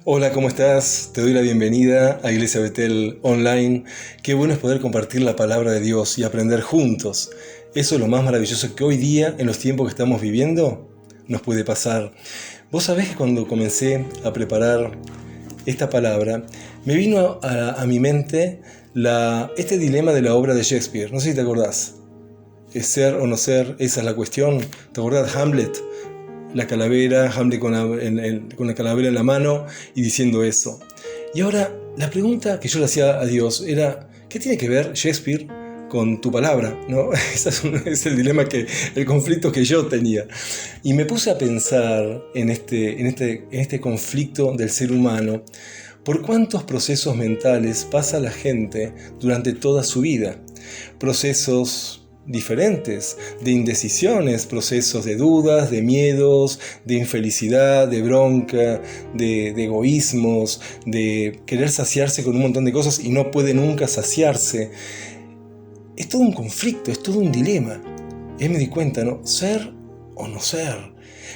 Hola, ¿cómo estás? Te doy la bienvenida a Iglesia Betel Online. Qué bueno es poder compartir la palabra de Dios y aprender juntos. Eso es lo más maravilloso que hoy día, en los tiempos que estamos viviendo, nos puede pasar. Vos sabés que cuando comencé a preparar esta palabra, me vino a mi mente este dilema de la obra de Shakespeare. No sé si te acordás. ¿Es ser o no ser? Esa es la cuestión. ¿Te acordás de Hamlet? La calavera, Hamlet con la calavera en la mano y diciendo eso. Y ahora, la pregunta que yo le hacía a Dios era, ¿qué tiene que ver Shakespeare con tu palabra? ¿No? Ese es el dilema, el conflicto que yo tenía. Y me puse a pensar en este conflicto del ser humano, por cuántos procesos mentales pasa la gente durante toda su vida. Procesos diferentes, de indecisiones, procesos de dudas, de miedos, de infelicidad, de bronca, de egoísmos, de querer saciarse con un montón de cosas y no puede nunca saciarse. Es todo un conflicto, es todo un dilema. Y ahí me di cuenta, ¿no? Ser o no ser.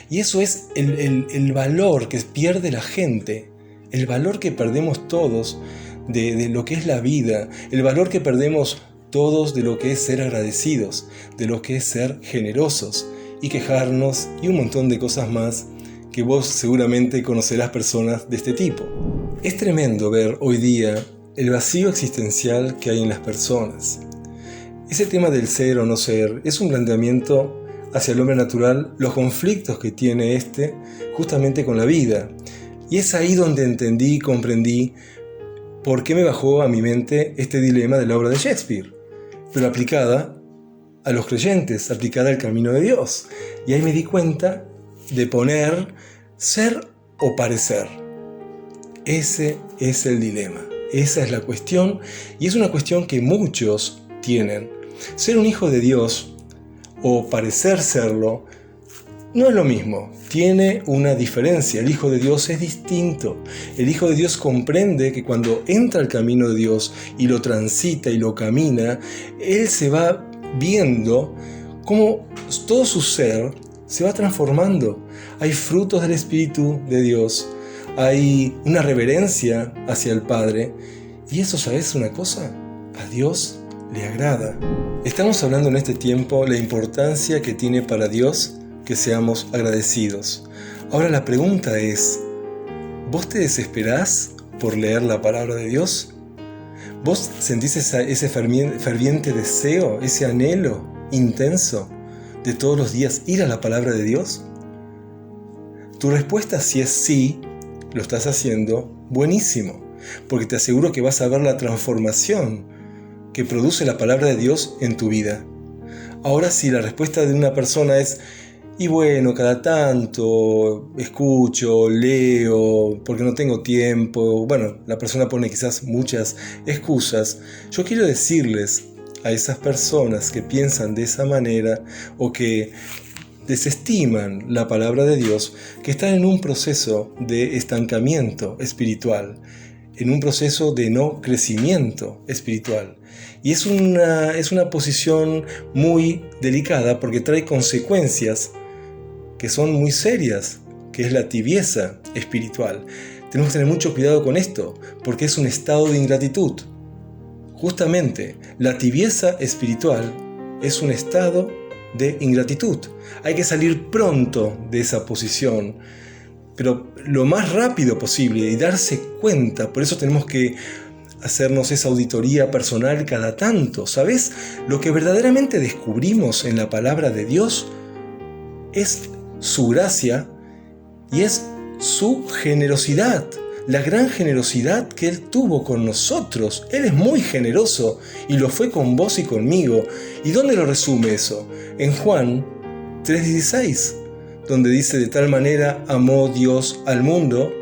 Y eso es el valor que pierde la gente, el valor que perdemos todos de lo que es la vida, el valor que perdemos todos de lo que es ser agradecidos, de lo que es ser generosos y quejarnos y un montón de cosas más que vos seguramente conocerás personas de este tipo. Es tremendo ver hoy día el vacío existencial que hay en las personas. Ese tema del ser o no ser es un planteamiento hacia el hombre natural, los conflictos que tiene justamente con la vida. Y es ahí donde entendí y comprendí por qué me bajó a mi mente este dilema de la obra de Shakespeare, pero aplicada a los creyentes, aplicada al camino de Dios. Y ahí me di cuenta de poner ser o parecer. Ese es el dilema, esa es la cuestión, y es una cuestión que muchos tienen. Ser un hijo de Dios o parecer serlo no es lo mismo, tiene una diferencia. El Hijo de Dios es distinto. El Hijo de Dios comprende que cuando entra al camino de Dios y lo transita y lo camina, Él se va viendo cómo todo su ser se va transformando. Hay frutos del Espíritu de Dios, hay una reverencia hacia el Padre, y eso, ¿sabes una cosa? A Dios le agrada. Estamos hablando en este tiempo la importancia que tiene para Dios que seamos agradecidos. Ahora la pregunta es, ¿vos te desesperás por leer la palabra de Dios? ¿Vos sentís ese ferviente deseo, ese anhelo intenso de todos los días ir a la palabra de Dios? Tu respuesta, si es sí, lo estás haciendo buenísimo, porque te aseguro que vas a ver la transformación que produce la palabra de Dios en tu vida. Ahora, si la respuesta de una persona es, y bueno, cada tanto escucho, leo, porque no tengo tiempo. Bueno, la persona pone quizás muchas excusas. Yo quiero decirles a esas personas que piensan de esa manera o que desestiman la palabra de Dios, que están en un proceso de estancamiento espiritual, en un proceso de no crecimiento espiritual. Y es una posición muy delicada porque trae consecuencias que son muy serias, que es la tibieza espiritual. Tenemos que tener mucho cuidado con esto, porque es un estado de ingratitud. Justamente, la tibieza espiritual es un estado de ingratitud. Hay que salir pronto de esa posición, pero lo más rápido posible y darse cuenta. Por eso tenemos que hacernos esa auditoría personal cada tanto. ¿Sabes? Lo que verdaderamente descubrimos en la palabra de Dios es su gracia y es su generosidad, la gran generosidad que Él tuvo con nosotros. Él es muy generoso y lo fue con vos y conmigo. ¿Y dónde lo resume eso? En Juan 3:16, donde dice: de tal manera amó Dios al mundo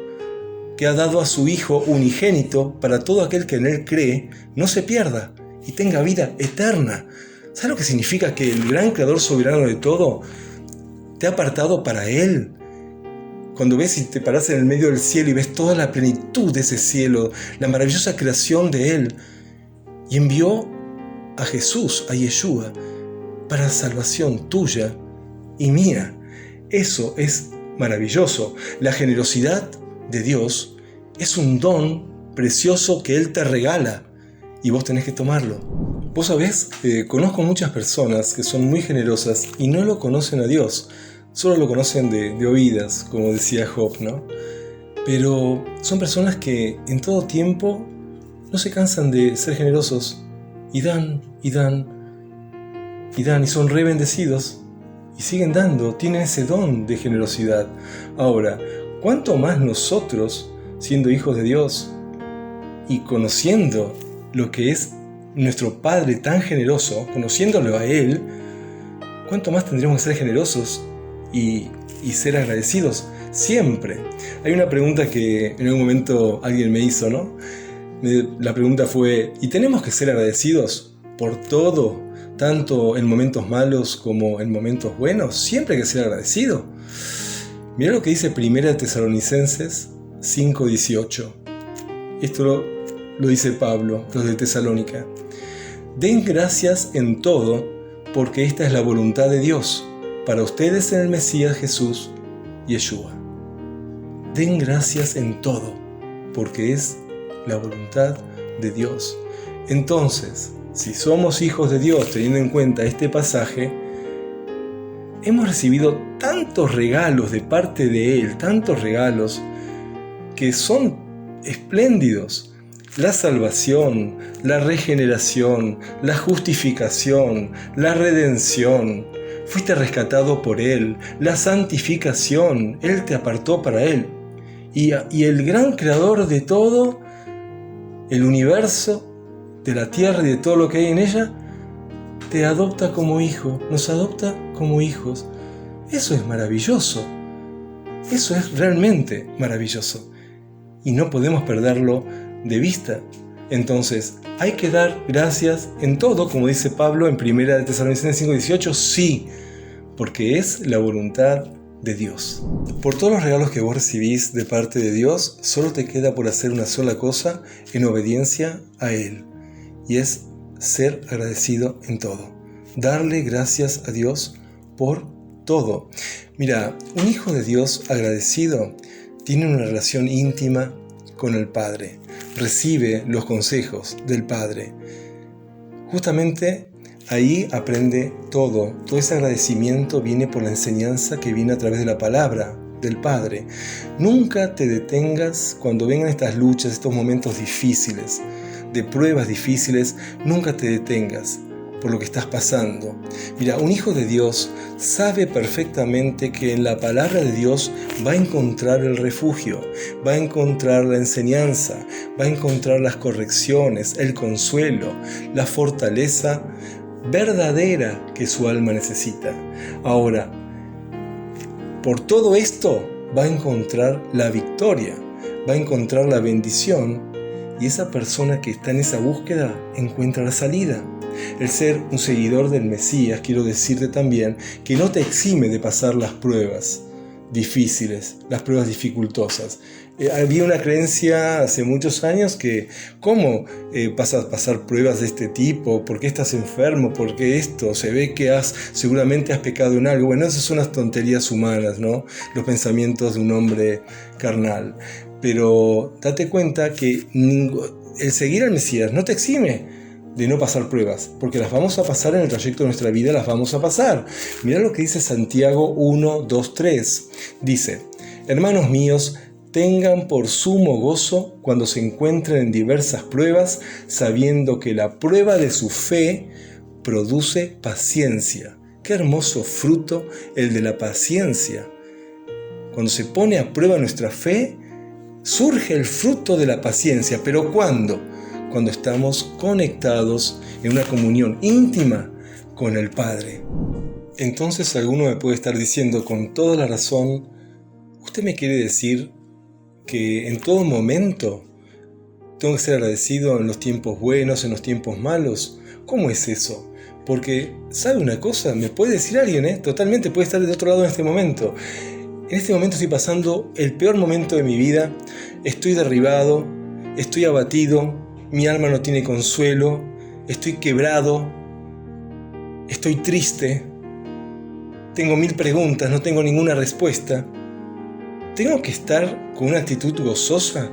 que ha dado a su Hijo unigénito para todo aquel que en Él cree no se pierda y tenga vida eterna. ¿Sabes lo que significa que el gran Creador soberano de todo te ha apartado para Él? Cuando ves y te paras en el medio del cielo y ves toda la plenitud de ese cielo, la maravillosa creación de Él, y envió a Jesús, a Yeshua, para salvación tuya y mía. Eso es maravilloso. La generosidad de Dios Es un don precioso que Él te regala y vos tenés que tomarlo. Vos sabés, conozco muchas personas que son muy generosas y no lo conocen a Dios, solo lo conocen de oídas, como decía Job, ¿no? Pero son personas que en todo tiempo no se cansan de ser generosos y dan, y dan, y dan, y son re bendecidos y siguen dando, tienen ese don de generosidad. Ahora, ¿cuánto más nosotros, siendo hijos de Dios y conociendo lo que es nuestro Padre tan generoso, conociéndolo a Él, cuánto más tendríamos que ser generosos y ser agradecidos siempre? Hay una pregunta que en algún momento alguien me hizo, ¿no? La pregunta fue, ¿y tenemos que ser agradecidos por todo, tanto en momentos malos como en momentos buenos? ¿Siempre hay que ser agradecido? Mirá lo que dice 1 Tesalonicenses 5:18. Esto lo dice Pablo, los de Tesalónica. Den gracias en todo, porque esta es la voluntad de Dios para ustedes en el Mesías Jesús, Yeshua. Den gracias en todo, porque es la voluntad de Dios. Entonces, si somos hijos de Dios, teniendo en cuenta este pasaje, hemos recibido tantos regalos de parte de Él, tantos regalos que son espléndidos. La salvación, la regeneración, la justificación, la redención. Fuiste rescatado por Él, la santificación, Él te apartó para Él. Y el gran creador de todo, el universo, de la tierra y de todo lo que hay en ella, te adopta como hijo, nos adopta como hijos. Eso es maravilloso. Eso es realmente maravilloso. Y no podemos perderlo de vista. Entonces, hay que dar gracias en todo, como dice Pablo en 1 Tesalonicenses 5:18, sí, porque es la voluntad de Dios. Por todos los regalos que vos recibís de parte de Dios, solo te queda por hacer una sola cosa en obediencia a Él, y es ser agradecido en todo. Darle gracias a Dios por todo. Mira, un hijo de Dios agradecido tiene una relación íntima con el Padre. Recibe los consejos del Padre. Justamente ahí aprende todo. Todo ese agradecimiento viene por la enseñanza que viene a través de la palabra del Padre. Nunca te detengas cuando vengan estas luchas, estos momentos difíciles, de pruebas difíciles. Nunca te detengas por lo que estás pasando. Mira, un hijo de Dios sabe perfectamente que en la palabra de Dios va a encontrar el refugio, va a encontrar la enseñanza, va a encontrar las correcciones, el consuelo, la fortaleza verdadera que su alma necesita. Ahora, por todo esto va a encontrar la victoria, va a encontrar la bendición, y esa persona que está en esa búsqueda encuentra la salida. El ser un seguidor del Mesías, quiero decirte también, que no te exime de pasar las pruebas difíciles, las pruebas dificultosas. Había una creencia hace muchos años que ¿cómo vas a pasar pruebas de este tipo? ¿Por qué estás enfermo? ¿Por qué esto? Se ve que seguramente has pecado en algo. Bueno, esas son las tonterías humanas, ¿no? Los pensamientos de un hombre carnal. Pero date cuenta que el seguir al Mesías no te exime de no pasar pruebas, porque las vamos a pasar en el trayecto de nuestra vida, las vamos a pasar. Mirá lo que dice Santiago 1, 2, 3. Dice: hermanos míos, tengan por sumo gozo cuando se encuentren en diversas pruebas, sabiendo que la prueba de su fe produce paciencia. Qué hermoso fruto el de la paciencia. Cuando se pone a prueba nuestra fe, surge el fruto de la paciencia. ¿Pero cuándo? Cuando estamos conectados en una comunión íntima con el Padre. Entonces alguno me puede estar diciendo con toda la razón: ¿usted me quiere decir que en todo momento tengo que ser agradecido en los tiempos buenos, en los tiempos malos? ¿Cómo es eso? Porque, ¿sabe una cosa? Me puede decir alguien, totalmente puede estar de otro lado en este momento. En este momento estoy pasando el peor momento de mi vida, estoy derribado, estoy abatido, mi alma no tiene consuelo, estoy quebrado, estoy triste, tengo 1000 preguntas, no tengo ninguna respuesta. ¿Tengo que estar con una actitud gozosa?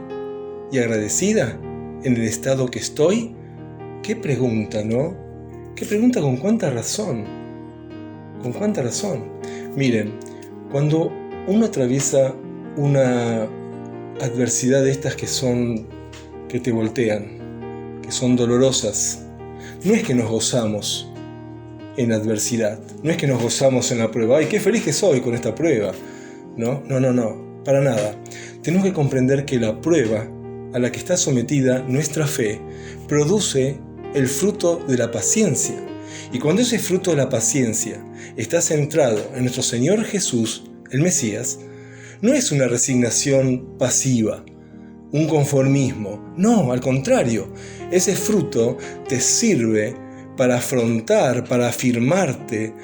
y agradecida en el estado que estoy? Qué pregunta, ¿no? Qué pregunta, con cuánta razón. Con cuánta razón. Miren, cuando uno atraviesa una adversidad de estas que te voltean, que son dolorosas, no es que nos gozamos en adversidad, no es que nos gozamos en la prueba. ¡Ay, qué feliz que soy con esta prueba! No, para nada. Tenemos que comprender que la prueba a la que está sometida nuestra fe produce el fruto de la paciencia. Y cuando ese fruto de la paciencia está centrado en nuestro Señor Jesús, el Mesías, no es una resignación pasiva, un conformismo. No, al contrario, ese fruto te sirve para afrontar, para afirmarte,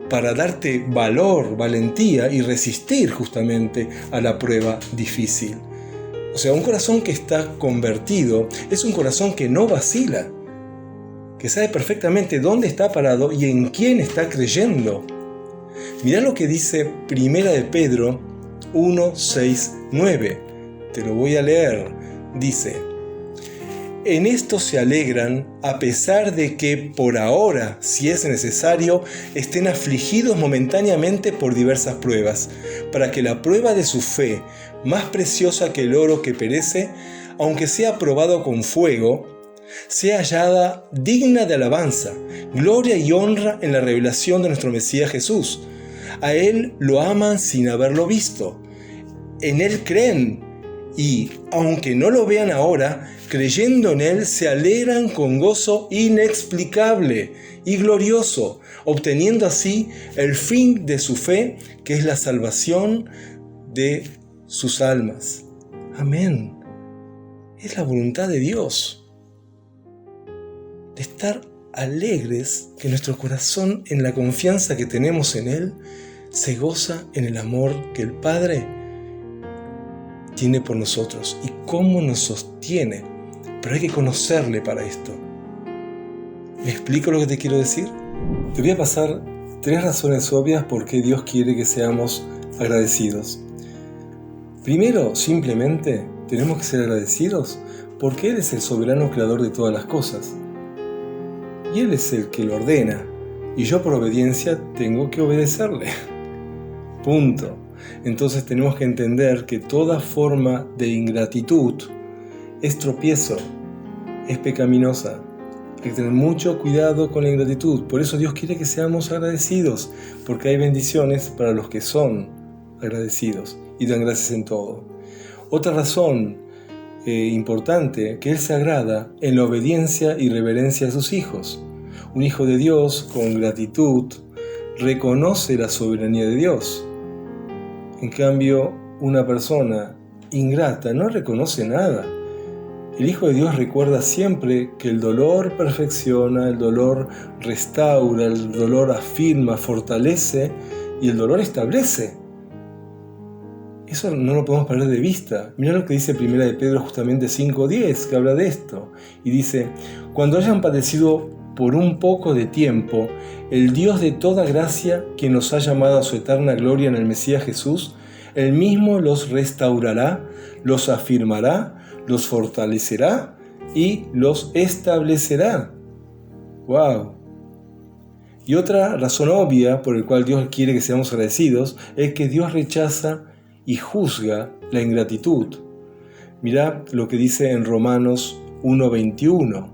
para darte valor, valentía y resistir justamente a la prueba difícil. O sea, un corazón que está convertido es un corazón que no vacila, que sabe perfectamente dónde está parado y en quién está creyendo. Mirá lo que dice 1 de Pedro 1, 6, 9. Te lo voy a leer. Dice: en esto se alegran a pesar de que por ahora, si es necesario, estén afligidos momentáneamente por diversas pruebas, para que la prueba de su fe, más preciosa que el oro que perece, aunque sea probado con fuego, sea hallada digna de alabanza, gloria y honra en la revelación de nuestro Mesías Jesús. A Él lo aman sin haberlo visto. En Él creen y, aunque no lo vean ahora, creyendo en Él, se alegran con gozo inexplicable y glorioso, obteniendo así el fin de su fe, que es la salvación de sus almas. Amén. Es la voluntad de Dios, de estar alegres, que nuestro corazón, en la confianza que tenemos en Él, se goza en el amor que el Padre tiene por nosotros y cómo nos sostiene. Pero hay que conocerle para esto. ¿Me explico lo que te quiero decir? Te voy a pasar 3 razones obvias por qué Dios quiere que seamos agradecidos. Primero, simplemente tenemos que ser agradecidos porque Él es el soberano creador de todas las cosas. Y Él es el que lo ordena. Y yo, por obediencia, tengo que obedecerle. Punto. Entonces tenemos que entender que toda forma de ingratitud es tropiezo, es pecaminosa. Hay que tener mucho cuidado con la ingratitud. Por eso Dios quiere que seamos agradecidos, porque hay bendiciones para los que son agradecidos y dan gracias en todo. Otra razón importante, que Él se agrada en la obediencia y reverencia de sus hijos. Un hijo de Dios con gratitud reconoce la soberanía de Dios. En cambio, una persona ingrata no reconoce nada. El Hijo de Dios recuerda siempre que el dolor perfecciona, el dolor restaura, el dolor afirma, fortalece y el dolor establece. Eso no lo podemos perder de vista. Mirá lo que dice 1 de Pedro justamente 5:10, que habla de esto. Y dice: cuando hayan padecido por un poco de tiempo, el Dios de toda gracia, quien nos ha llamado a su eterna gloria en el Mesías Jesús, Él mismo los restaurará, los afirmará, los fortalecerá y los establecerá. ¡Wow! Y otra razón obvia por la cual Dios quiere que seamos agradecidos es que Dios rechaza y juzga la ingratitud. Mirá lo que dice en Romanos 1:21.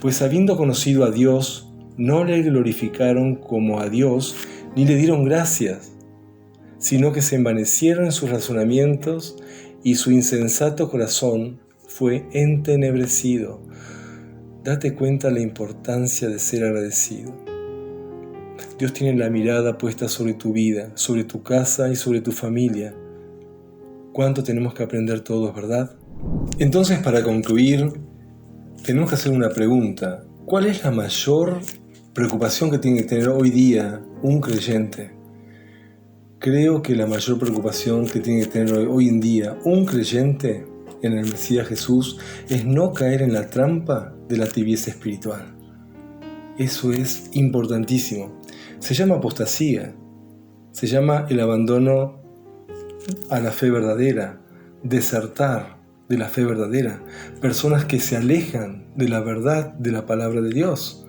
Pues habiendo conocido a Dios, no le glorificaron como a Dios, ni le dieron gracias, sino que se envanecieron en sus razonamientos y su insensato corazón fue entenebrecido. Date cuenta de la importancia de ser agradecido. Dios tiene la mirada puesta sobre tu vida, sobre tu casa y sobre tu familia. ¿Cuánto tenemos que aprender todos, verdad? Entonces, para concluir, tenemos que hacer una pregunta. ¿Cuál es la mayor preocupación que tiene que tener hoy día un creyente? Creo que la mayor preocupación que tiene que tener hoy en día un creyente en el Mesías Jesús es no caer en la trampa de la tibieza espiritual. Eso es importantísimo. Se llama apostasía, se llama el abandono a la fe verdadera, desertar de la fe verdadera, personas que se alejan de la verdad de la palabra de Dios,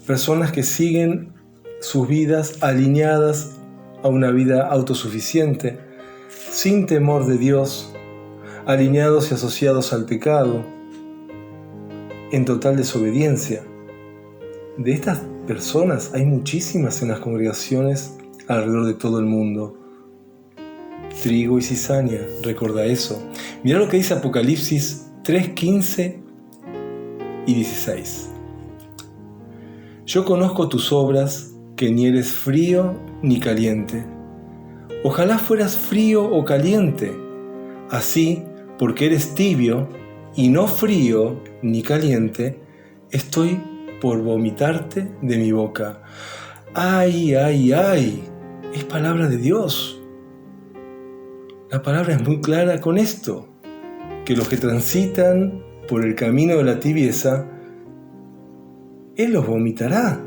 personas que siguen sus vidas alineadas a una vida autosuficiente, sin temor de Dios, alineados y asociados al pecado, en total desobediencia. De estas personas hay muchísimas en las congregaciones alrededor de todo el mundo. Trigo y cizaña, recuerda eso. Mirá lo que dice Apocalipsis 3:15 y 16. Yo conozco tus obras, que ni eres frío ni caliente. Ojalá fueras frío o caliente. Así, porque eres tibio y no frío ni caliente, estoy por vomitarte de mi boca. ¡Ay, ay, ay! Es palabra de Dios. La palabra es muy clara con esto, que los que transitan por el camino de la tibieza, Él los vomitará.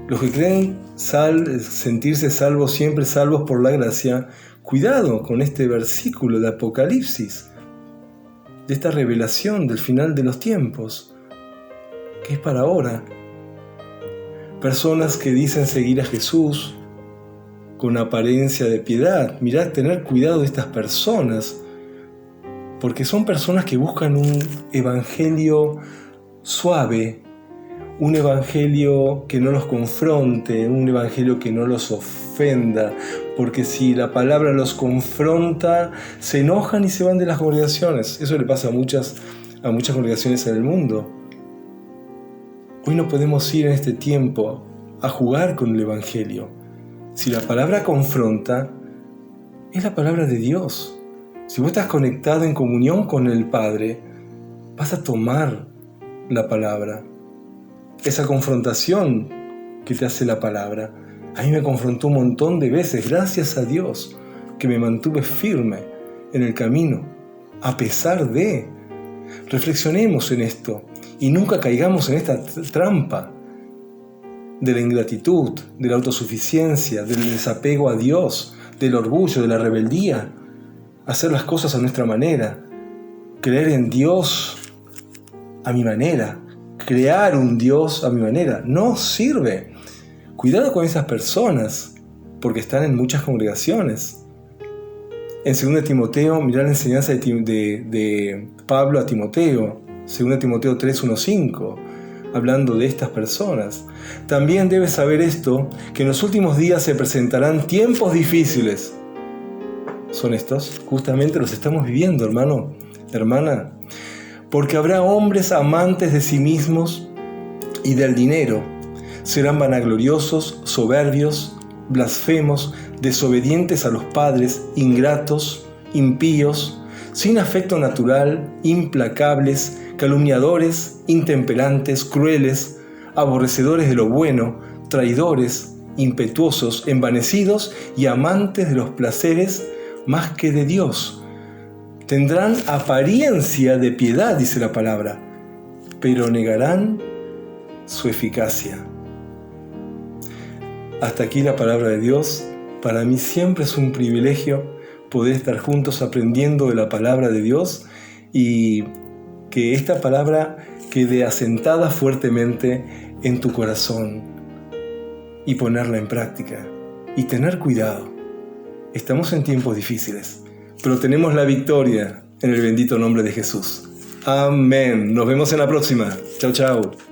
Los que creen sentirse salvos, siempre salvos por la gracia, cuidado con este versículo de Apocalipsis, de esta revelación del final de los tiempos, que es para ahora. Personas que dicen seguir a Jesús con apariencia de piedad. Mirad, tener cuidado de estas personas, porque son personas que buscan un evangelio suave, un evangelio que no los confronte, un evangelio que no los ofenda, porque si la palabra los confronta, se enojan y se van de las congregaciones. Eso le pasa a muchas congregaciones en el mundo. Hoy no podemos ir en este tiempo a jugar con el evangelio. Si la palabra confronta, es la palabra de Dios. Si vos estás conectado en comunión con el Padre, vas a tomar la palabra. Esa confrontación que te hace la palabra, a mí me confrontó un montón de veces, gracias a Dios, que me mantuve firme en el camino, a pesar de. Reflexionemos en esto y nunca caigamos en esta trampa de la ingratitud, de la autosuficiencia, del desapego a Dios, del orgullo, de la rebeldía, hacer las cosas a nuestra manera, creer en Dios a mi manera, crear un Dios a mi manera. No sirve. Cuidado con esas personas, porque están en muchas congregaciones. En 2 Timoteo, mirá la enseñanza de Pablo a Timoteo, 2 Timoteo 3:1-5, hablando de estas personas. También debes saber esto, que en los últimos días se presentarán tiempos difíciles. Son estos, justamente los estamos viviendo, hermano, hermana. Porque habrá hombres amantes de sí mismos y del dinero. Serán vanagloriosos, soberbios, blasfemos, desobedientes a los padres, ingratos, impíos, sin afecto natural, implacables, calumniadores, intemperantes, crueles, aborrecedores de lo bueno, traidores, impetuosos, envanecidos y amantes de los placeres más que de Dios. Tendrán apariencia de piedad, dice la palabra, pero negarán su eficacia. Hasta aquí la palabra de Dios. Para mí siempre es un privilegio poder estar juntos aprendiendo de la palabra de Dios y que esta palabra quede asentada fuertemente en tu corazón y ponerla en práctica y tener cuidado. Estamos en tiempos difíciles, pero tenemos la victoria en el bendito nombre de Jesús. Amén. Nos vemos en la próxima. Chao, chao.